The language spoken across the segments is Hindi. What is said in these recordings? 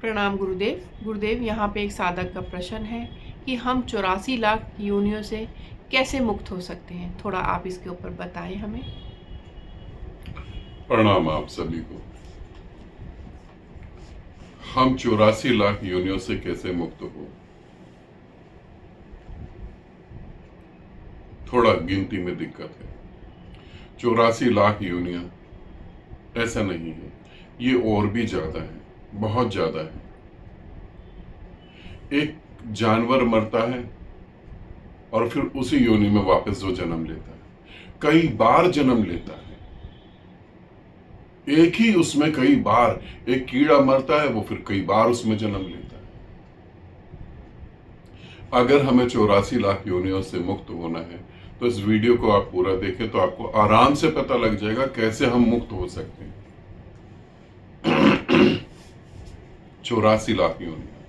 प्रणाम गुरुदेव। गुरुदेव, यहाँ पे एक साधक का प्रश्न है कि हम 84 लाख योनियों से कैसे मुक्त हो सकते हैं। थोड़ा आप इसके ऊपर बताएं हमें। प्रणाम आप सभी को। हम 84 लाख योनियों से कैसे मुक्त हो? थोड़ा गिनती में दिक्कत है। 84 लाख योनियां ऐसा नहीं है, ये और भी ज्यादा है, बहुत ज्यादा है। एक जानवर मरता है और फिर उसी योनि में वापस वो जन्म लेता है, कई बार जन्म लेता है। एक ही उसमें कई बार, एक कीड़ा मरता है, वो फिर कई बार उसमें जन्म लेता है। अगर हमें 84 लाख योनियों से मुक्त होना है तो इस वीडियो को आप पूरा देखें तो आपको आराम से पता लग जाएगा कैसे हम मुक्त हो सकते हैं। 84 लाख योनियां,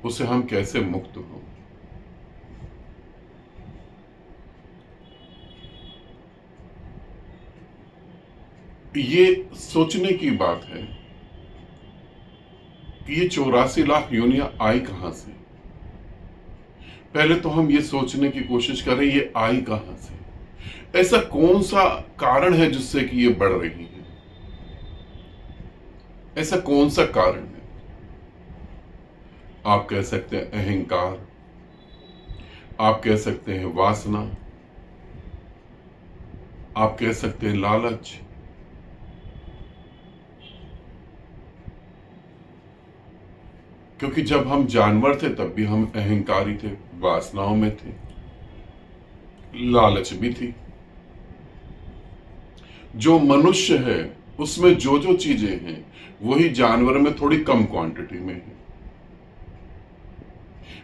उससे हम कैसे मुक्त हो? ये सोचने की बात है कि ये 84 लाख योनियां आई कहां से। पहले तो हम ये सोचने की कोशिश करें ये आई कहां से, ऐसा कौन सा कारण है जिससे कि ये बढ़ रही है। ऐसा कौन सा कारण है? आप कह सकते हैं अहंकार, आप कह सकते हैं वासना, आप कह सकते हैं लालच, क्योंकि जब हम जानवर थे तब भी हम अहंकारी थे, वासनाओं में थे, लालच भी थी। जो मनुष्य है उसमें जो जो चीजें हैं वही जानवर में थोड़ी कम क्वांटिटी में है।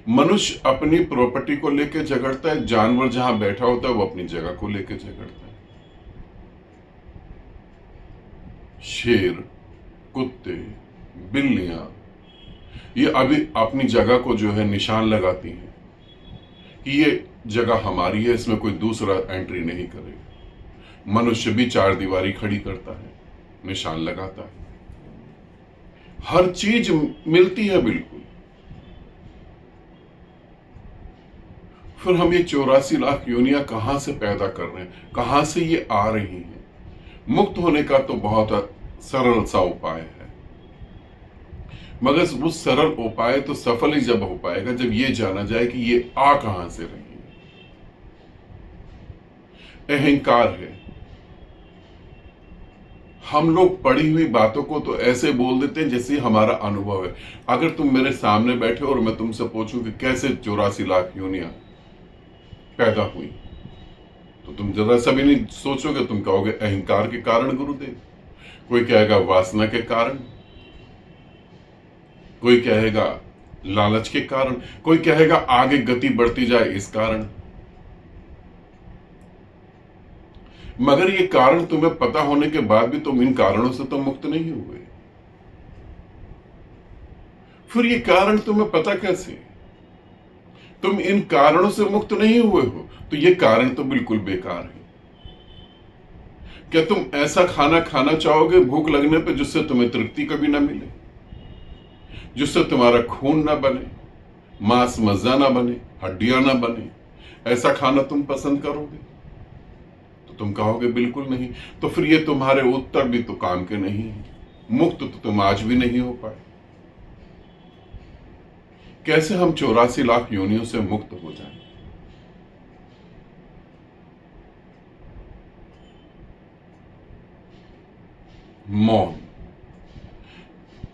मनुष्य अपनी प्रॉपर्टी को लेकर झगड़ता है, जानवर जहां बैठा होता है वो अपनी जगह को लेकर झगड़ता है। शेर, कुत्ते, बिल्लियां ये अभी अपनी जगह को जो है निशान लगाती हैं कि ये जगह हमारी है, इसमें कोई दूसरा एंट्री नहीं करेगा। मनुष्य भी चार दीवारी खड़ी करता है, निशान लगाता है। हर चीज मिलती है बिल्कुल। फिर हम ये 84 लाख योनियां कहां से पैदा कर रहे हैं, कहां से ये आ रही हैं? मुक्त होने का तो बहुत सरल सा उपाय है, मगर वो सरल उपाय तो सफल ही जब हो पाएगा जब ये जाना जाए कि ये आ कहां से रही है। अहंकार है। हम लोग पढ़ी हुई बातों को तो ऐसे बोल देते हैं जैसे हमारा अनुभव है। अगर तुम मेरे सामने बैठे और मैं तुमसे पूछूं कि कैसे 84 लाख योनियां पैदा हुई, तो तुम जरा सा भी नहीं सोचोगे, तुम कहोगे अहंकार के कारण गुरुदेव। कोई कहेगा वासना के कारण, कोई कहेगा लालच के कारण, कोई कहेगा आगे गति बढ़ती जाए इस कारण। मगर ये कारण तुम्हें पता होने के बाद भी तुम इन कारणों से तो मुक्त नहीं हुए। फिर ये कारण तुम्हें पता कैसे? तुम इन कारणों से मुक्त नहीं हुए हो तो ये कारण तो बिल्कुल बेकार है। क्या तुम ऐसा खाना खाना चाहोगे भूख लगने पे जिससे तुम्हें तृप्ति कभी ना मिले, जिससे तुम्हारा खून ना बने, मांस मज्जा ना बने, हड्डियां ना बने? ऐसा खाना तुम पसंद करोगे? तो तुम कहोगे बिल्कुल नहीं। तो फिर ये तुम्हारे उत्तर भी तो काम के नहीं है। मुक्त तो तुम आज भी नहीं हो पाए। कैसे हम 84 लाख योनियों से मुक्त हो जाएं? मौन।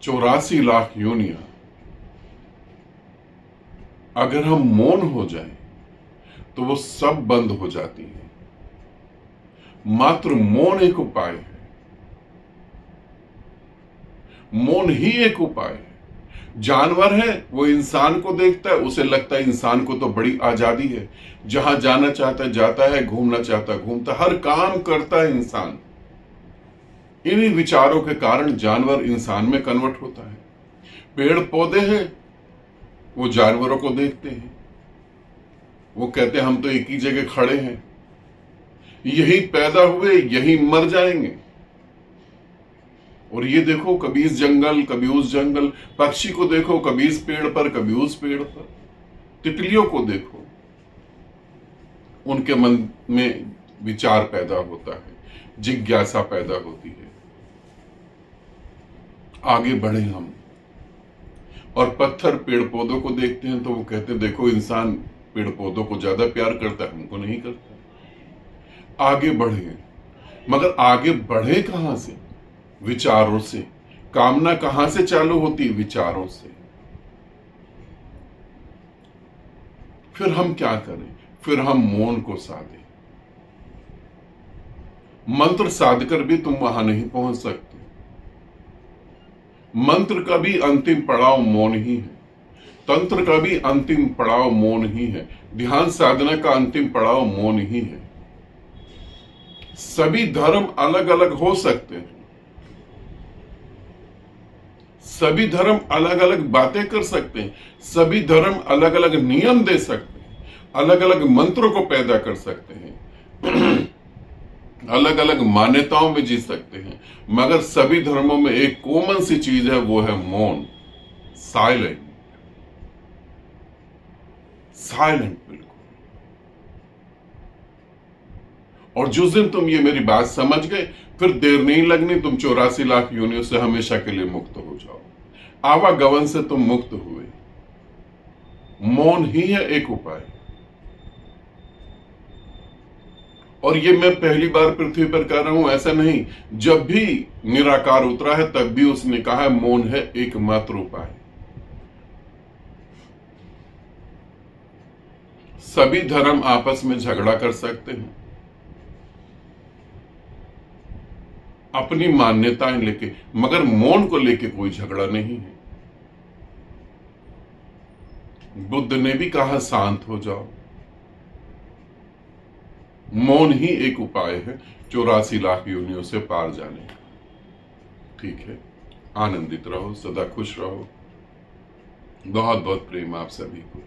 84 लाख योनियां अगर हम मौन हो जाएं तो वो सब बंद हो जाती है। मात्र मौन एक उपाय है। मौन ही एक उपाय है। जानवर है वो इंसान को देखता है, उसे लगता है इंसान को तो बड़ी आजादी है, जहां जाना चाहता है जाता है, घूमना चाहता है घूमता, हर काम करता है इंसान। इन्हीं विचारों के कारण जानवर इंसान में कन्वर्ट होता है। पेड़ पौधे हैं वो जानवरों को देखते हैं, वो कहते हैं हम तो एक ही जगह खड़े हैं, यही पैदा हुए यही मर जाएंगे। और ये देखो, कभी इस जंगल कभी उस जंगल, पक्षी को देखो कभी इस पेड़ पर कभी उस पेड़ पर, तितलियों को देखो, उनके मन में विचार पैदा होता है, जिज्ञासा पैदा होती है, आगे बढ़े हम। और पत्थर पेड़ पौधों को देखते हैं तो वो कहते हैं देखो, इंसान पेड़ पौधों को ज्यादा प्यार करता है, हमको नहीं करता। आगे बढ़े, मगर आगे बढ़े कहां से? विचारों से। कामना कहां से चालू होती? विचारों से। फिर हम क्या करें? फिर हम मौन को साधें। मंत्र साधकर भी तुम वहां नहीं पहुंच सकते। मंत्र का भी अंतिम पड़ाव मौन ही है, तंत्र का भी अंतिम पड़ाव मौन ही है, ध्यान साधना का अंतिम पड़ाव मौन ही है। सभी धर्म अलग अलग हो सकते हैं, सभी धर्म अलग अलग बातें कर सकते हैं, सभी धर्म अलग अलग नियम दे सकते हैं, अलग अलग मंत्रों को पैदा कर सकते हैं, अलग अलग मान्यताओं में जी सकते हैं, मगर सभी धर्मों में एक कॉमन सी चीज है, वो है मौन, साइलेंट। साइलेंट बिल्कुल। और जिस दिन तुम ये मेरी बात समझ गए, फिर देर नहीं लगनी, तुम 84 लाख योनियों से हमेशा के लिए मुक्त हो जाओ। आवागमन से तुम मुक्त हुए। मौन ही है एक उपाय। और ये मैं पहली बार पृथ्वी पर कह रहा हूं, ऐसा नहीं, जब भी निराकार उतरा है तब भी उसने कहा है मौन है एकमात्र उपाय। सभी धर्म आपस में झगड़ा कर सकते हैं अपनी मान्यताएं लेके, मगर मौन को लेके कोई झगड़ा नहीं है। बुद्ध ने भी कहा शांत हो जाओ। मौन ही एक उपाय है 84 लाख योनियों से पार जाने का। ठीक है, आनंदित रहो, सदा खुश रहो। बहुत बहुत प्रेम आप सभी को।